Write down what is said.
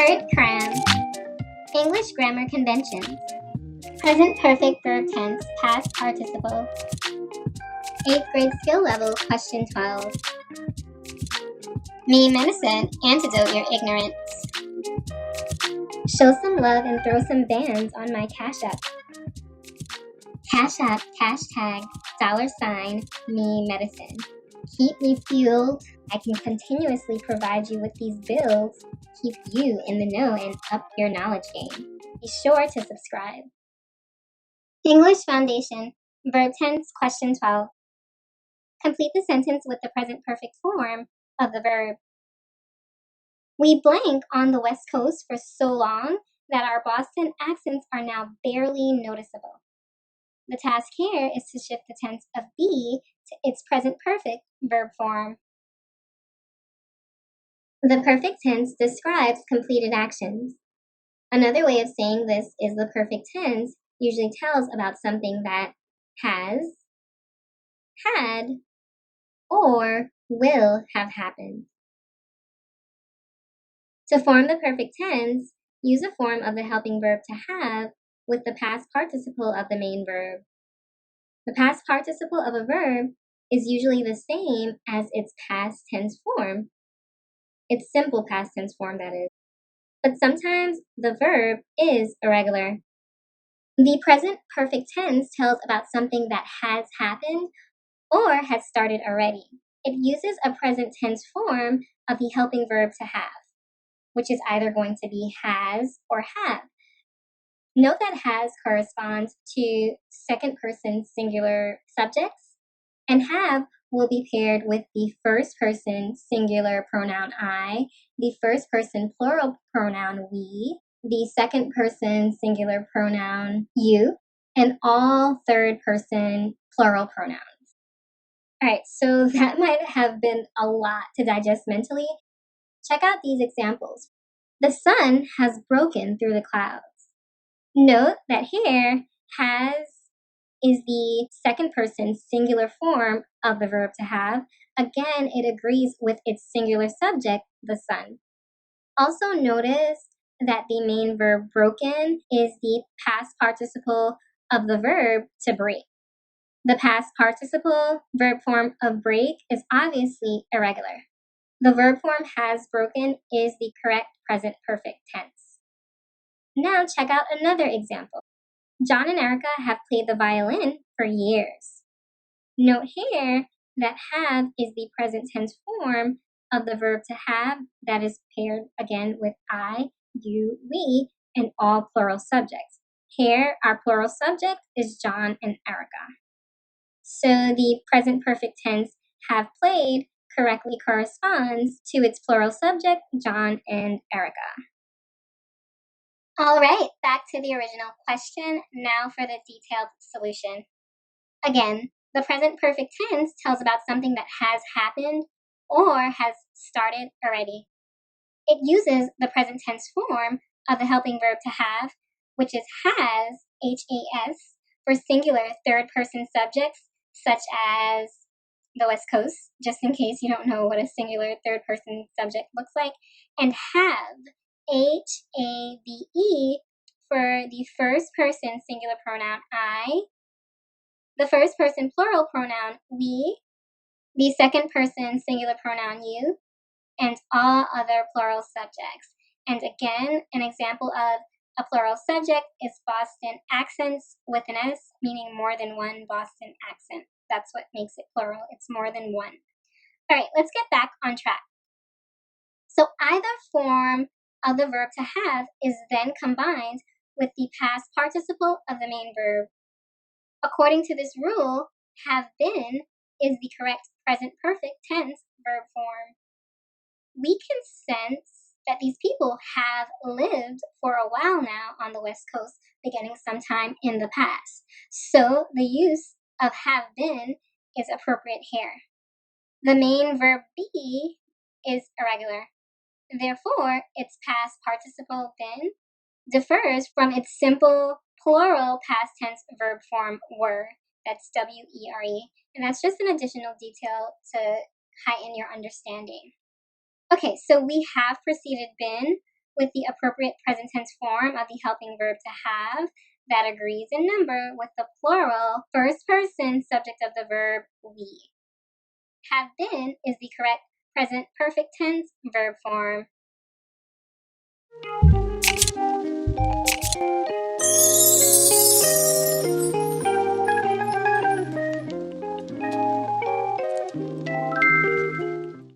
PERT cram. English grammar conventions. Present perfect verb tense, past participle. 8th grade skill level, question 12. Memedicine, antidote your ignorance. Show some love and throw some bands on my cashapp. Cashapp, hashtag, $, Keep me fueled. I can continuously provide you with these bills. Keep you in the know and up your knowledge game. Be sure to subscribe. English Foundation, Verb Tense, Question 12. Complete the sentence with the present perfect form of the verb. We blank on the West Coast for so long that our Boston accents are now barely noticeable. The task here is to shift the tense of be to its present perfect verb form. The perfect tense describes completed actions. Another way of saying this is the perfect tense usually tells about something that has, had, or will have happened. To form the perfect tense, use a form of the helping verb to have with the past participle of the main verb. The past participle of a verb is usually the same as its past tense form. Its simple past tense form, that is. But sometimes the verb is irregular. The present perfect tense tells about something that has happened or has started already. It uses a present tense form of the helping verb to have, which is either going to be has or have. Note that has corresponds to second person singular subjects, and have will be paired with the first person singular pronoun I, the first person plural pronoun we, the second person singular pronoun you, and all third person plural pronouns. All right, so that might have been a lot to digest mentally. Check out these examples. The sun has broken through the clouds. Note that here, has is the second person singular form of the verb to have. Again, it agrees with its singular subject, the sun. Also notice that the main verb broken is the past participle of the verb to break. The past participle verb form of break is obviously irregular. The verb form has broken is the correct present perfect tense. Now check out another example. John and Erica have played the violin for years. Note here that have is the present tense form of the verb to have that is paired again with I, you, we, and all plural subjects. Here, our plural subject is John and Erica. So the present perfect tense have played correctly corresponds to its plural subject, John and Erica. All right, back to the original question. Now for the detailed solution. Again, the present perfect tense tells about something that has happened or has started already. It uses the present tense form of the helping verb to have, which is has, H-A-S, for singular third person subjects, such as the West Coast, just in case you don't know what a singular third person subject looks like, and have, H-A-V-E, for the first person singular pronoun I, the first person plural pronoun we, the second person singular pronoun you, and all other plural subjects. And again, an example of a plural subject is Boston accents with an S, meaning more than one Boston accent. That's what makes it plural. It's more than one. All right, let's get back on track. So either form of the verb to have is then combined with the past participle of the main verb. According to this rule, have been is the correct present perfect tense verb form. We can sense that these people have lived for a while now on the West Coast, beginning sometime in the past. So the use of have been is appropriate here. The main verb be is irregular. Therefore, its past participle been differs from its simple plural past tense verb form were. That's W-E-R-E. And that's just an additional detail to heighten your understanding. Okay, so we have preceded been with the appropriate present tense form of the helping verb to have that agrees in number with the plural first person subject of the verb we. Have been is the correct present perfect tense verb form.